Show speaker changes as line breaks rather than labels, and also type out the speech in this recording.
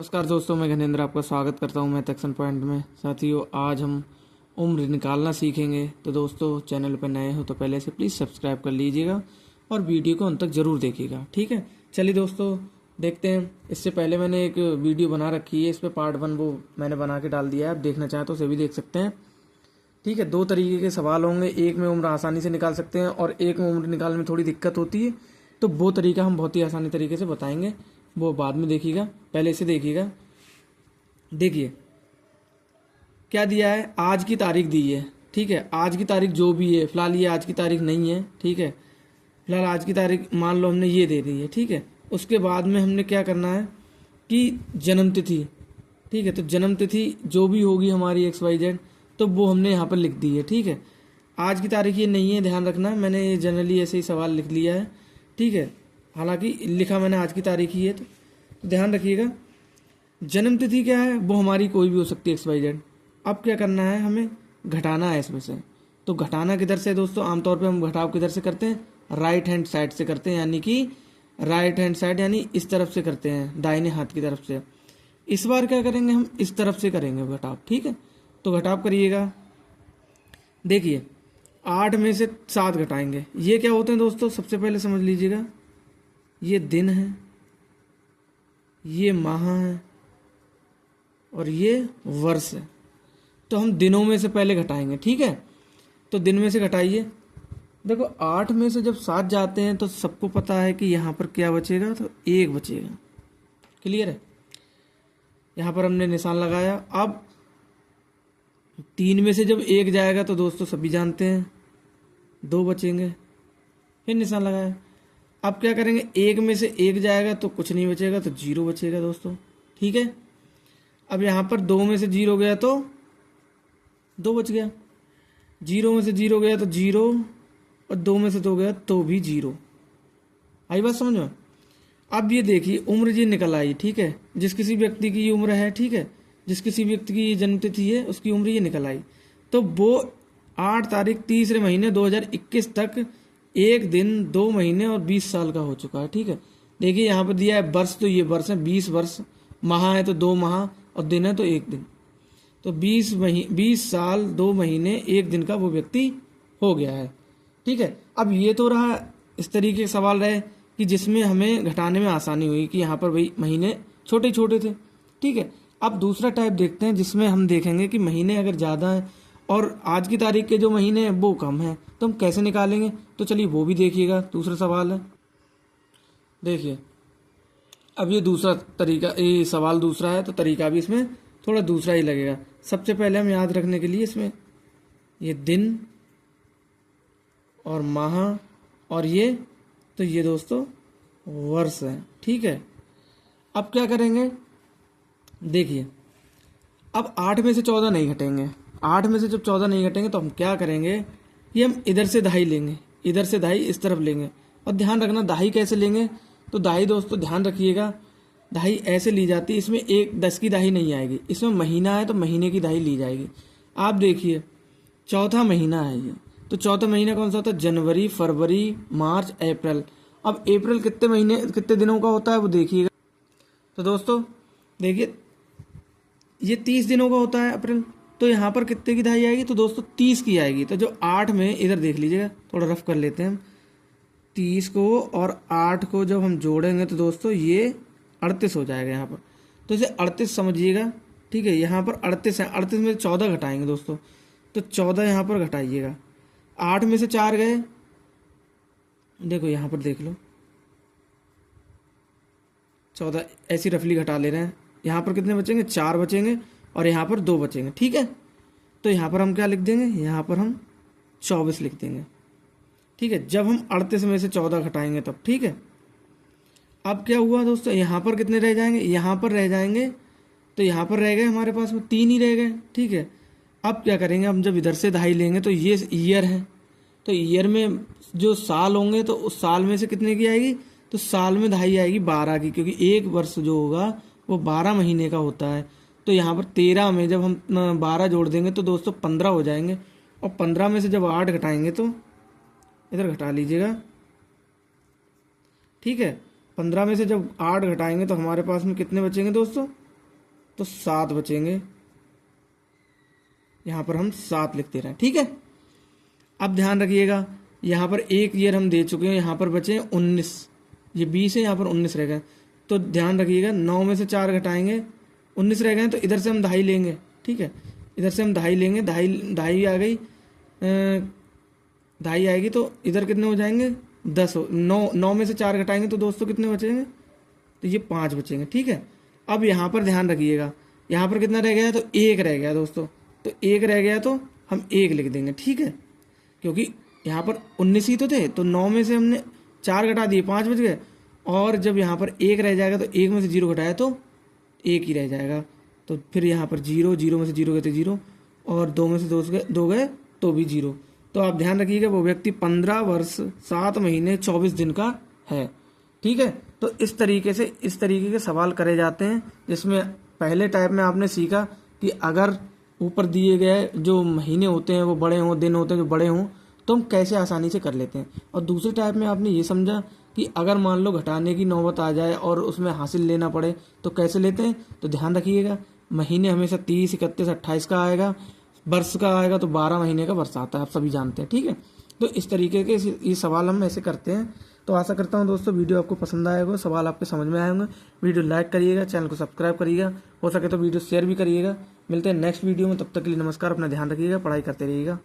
नमस्कार दोस्तों, मैं घनेंद्र आपका स्वागत करता हूं मैथ एक्शन पॉइंट में। साथियों, आज हम उम्र निकालना सीखेंगे। तो दोस्तों, चैनल पर नए हो तो पहले से प्लीज़ सब्सक्राइब कर लीजिएगा और वीडियो को अंत तक ज़रूर देखिएगा। ठीक है, चलिए दोस्तों देखते हैं। इससे पहले मैंने एक वीडियो बना रखी है, इस पर पार्ट 1 वो मैंने बना के डाल दिया है। आप देखना चाहें तो उसे भी देख सकते हैं। ठीक है, 2 तरीके के सवाल होंगे। एक में उम्र आसानी से निकाल सकते हैं और एक में उम्र निकालने में थोड़ी दिक्कत होती है। तो वो तरीका हम बहुत ही आसानी तरीके से बताएंगे, वो बाद में देखिएगा। पहले इसे देखिएगा। देखिए क्या दिया है, आज की तारीख दी है। ठीक है, आज की तारीख जो भी है, फिलहाल ये आज की तारीख नहीं है। ठीक है, फिलहाल आज की तारीख मान लो हमने ये दे दी है। ठीक है, उसके बाद में हमने क्या करना है कि जन्म तिथि। ठीक है, तो जन्म तिथि जो भी होगी हमारी XYZ, तो वो हमने यहाँ पर लिख दी है। ठीक है, आज की तारीख ये नहीं है, ध्यान रखना। मैंने ये जनरली ऐसे ही सवाल लिख लिया है। ठीक है, हालांकि लिखा मैंने आज की तारीख ही है, तो ध्यान रखिएगा। जन्म तिथि क्या है, वो हमारी कोई भी हो सकती है XYZ। अब क्या करना है, हमें घटाना है इसमें से। तो घटाना किधर से दोस्तों, आमतौर पे हम घटाव किधर से करते हैं, राइट हैंड साइड से करते हैं, यानी कि राइट हैंड साइड यानी इस तरफ से करते हैं, दाहिने हाथ की तरफ से। इस बार क्या करेंगे, हम इस तरफ से करेंगे घटाव। ठीक है, तो घटाव करिएगा। देखिए 8 में से 7 घटाएंगे। ये क्या होते हैं दोस्तों, सबसे पहले समझ लीजिएगा, ये दिन है, ये माह है और ये वर्ष है। तो हम दिनों में से पहले घटाएंगे। ठीक है, तो दिन में से घटाइए। देखो 8 में से जब 7 जाते हैं तो सबको पता है कि यहाँ पर क्या बचेगा, तो 1 बचेगा। क्लियर है, यहाँ पर हमने निशान लगाया। अब 3 में से जब 1 जाएगा तो दोस्तों सभी जानते हैं 2 बचेंगे, फिर निशान लगाया। अब क्या करेंगे, 1 में से 1 जाएगा तो कुछ नहीं बचेगा, तो 0 बचेगा दोस्तों। ठीक है, अब यहाँ पर 2 में से 0 गया तो 2 बच गया, 0 में से 0 गया तो 0 और 2 में से 2 गया तो भी 0। आई बात समझ में। अब ये देखिए उम्र जी निकल आई। ठीक है, जिस किसी व्यक्ति की उम्र है, ठीक है, जिस किसी व्यक्ति की जन्म तिथि है, उसकी उम्र ये निकल आई। तो वो 8 तारीख तीसरे महीने 2021 तक 1 दिन 2 महीने और 20 साल का हो चुका है। ठीक है, देखिए यहाँ पर दिया है वर्ष, तो ये वर्ष है 20 वर्ष, माह है तो 2 माह और दिन है तो 1 दिन। तो 20 साल 2 महीने 1 दिन का वो व्यक्ति हो गया है। ठीक है, अब ये तो रहा, इस तरीके के सवाल रहे कि जिसमें हमें घटाने में आसानी हुई कि यहाँ पर भाई महीने छोटे छोटे थे। ठीक है, अब दूसरा टाइप देखते हैं, जिसमें हम देखेंगे कि महीने अगर ज़्यादा हैं और आज की तारीख के जो महीने हैं वो कम हैं, तो हम कैसे निकालेंगे। तो चलिए वो भी देखिएगा, दूसरा सवाल है। देखिए अब ये दूसरा तरीका, ये सवाल दूसरा है, तो तरीका भी इसमें थोड़ा दूसरा ही लगेगा। सबसे पहले हम याद रखने के लिए इसमें ये दिन और माह और ये, तो ये दोस्तों वर्ष है। ठीक है, अब क्या करेंगे, देखिए अब 8 में से 14 नहीं घटेंगे। 8 में से जब 14 नहीं घटेंगे तो हम क्या करेंगे, ये हम इधर से दहाई लेंगे, इधर से दहाई इस तरफ लेंगे। और ध्यान रखना दहाई कैसे लेंगे, तो दहाई दोस्तों ध्यान रखिएगा, दहाई ऐसे ली जाती है, इसमें 10 की दहाई नहीं आएगी, इसमें महीना है तो महीने की दहाई ली जाएगी। आप देखिए चौथा महीना है ये, तो चौथा महीना कौन सा होता है, जनवरी, फरवरी, मार्च, अप्रैल। अब अप्रैल कितने महीने कितने दिनों का होता है वो देखिएगा। तो दोस्तों देखिए ये 30 दिनों का होता है अप्रैल, तो यहाँ पर कितने की दहाई आएगी, तो दोस्तों 30 की आएगी। तो जो 8 में, इधर देख लीजिएगा, थोड़ा रफ कर लेते हैं हम, 30 को और 8 को जब हम जोड़ेंगे तो दोस्तों ये 38 हो जाएगा यहाँ पर। तो इसे 38 समझिएगा। ठीक है, यहाँ पर 38 है, 38 में 14 घटाएंगे दोस्तों, तो 14 यहाँ पर घटाइएगा। 8 में से 4 गए, देखो यहाँ पर देख लो, 14 ऐसी रफली घटा ले रहे हैं। यहाँ पर कितने बचेंगे, 4 बचेंगे और यहाँ पर 2 बचेंगे। ठीक है, तो यहाँ पर हम क्या लिख देंगे, यहाँ पर हम 24 लिख देंगे। ठीक है, जब हम 38 में से 14 घटाएंगे तब। ठीक है, अब क्या हुआ दोस्तों, यहाँ पर कितने रह जाएंगे, यहाँ पर रह जाएंगे, तो यहाँ पर रह गए हमारे पास में 3 ही रह गए। ठीक है, अब क्या करेंगे, हम जब इधर से दहाई लेंगे तो ये ईयर है, तो ईयर में जो साल होंगे तो उस साल में से कितने की आएगी, तो साल में दहाई आएगी 12 की, क्योंकि एक वर्ष जो होगा वो 12 महीने का होता है। तो यहाँ पर 13 में जब हम 12 जोड़ देंगे तो दोस्तों 15 हो जाएंगे, और 15 में से जब 8 घटाएंगे तो इधर घटा लीजिएगा। ठीक है, 15 में से जब 8 घटाएंगे तो हमारे पास में कितने बचेंगे दोस्तों, तो 7 बचेंगे। यहाँ पर हम 7 लिख दे रहे हैं, ठीक है। अब ध्यान रखिएगा, यहाँ पर एक ईयर हम दे चुके हैं, यहाँ पर बचे 19, ये 20 है, यहाँ पर 19 रह गए। तो ध्यान रखिएगा 9 में से 4 घटाएंगे, 19 रह गए, तो इधर से हम 2.5 लेंगे, ठीक है। इधर से हम 2.5 लेंगे, 2.5 आ गई, 2.5 आएगी, तो इधर कितने हो जाएंगे 10 हो। 9 में से 4 घटाएंगे तो दोस्तों कितने बचेंगे, तो ये 5 बचेंगे, ठीक है। अब यहाँ पर ध्यान रखिएगा, यहाँ पर कितना रह गया, तो 1 रह गया दोस्तों, तो 1 रह गया तो हम 1 लिख देंगे, ठीक है। क्योंकि यहाँ पर 19 ही तो थे, तो 9 में से हमने 4 घटा दिए, 5 बच गए। और जब यहाँ पर 1 रह जाएगा तो 1 में से 0 घटाया तो 1 ही रह जाएगा। तो फिर यहाँ पर 0, 0 में से 0 गए तो 0, और 2 में से 2 गए तो भी 0। तो आप ध्यान रखिएगा वो व्यक्ति 15 वर्ष 7 महीने 24 दिन का है, ठीक है। तो इस तरीके के सवाल करे जाते हैं, जिसमें पहले टाइप में आपने सीखा कि अगर ऊपर दिए गए जो महीने होते हैं वो बड़े हों, दिन होते हैं जो बड़े हों, तो हम कैसे आसानी से कर लेते हैं। और दूसरे टाइप में आपने ये समझा कि अगर मान लो घटाने की नौबत आ जाए और उसमें हासिल लेना पड़े तो कैसे लेते हैं। तो ध्यान रखिएगा, महीने हमेशा 30, 31, 28 का आएगा, वर्ष का आएगा तो 12 महीने का वर्ष आता है, आप सभी जानते हैं, ठीक है। तो इस तरीके के ये सवाल हम ऐसे करते हैं। तो आशा करता हूँ दोस्तों वीडियो आपको पसंद आएगा, सवाल आपके समझ में आए होंगे। वीडियो लाइक करिएगा, चैनल को सब्सक्राइब करिएगा, हो सके तो वीडियो शेयर भी करिएगा। मिलते हैं नेक्स्ट वीडियो में, तब तक के लिए नमस्कार, अपना ध्यान रखिएगा, पढ़ाई करते रहिएगा।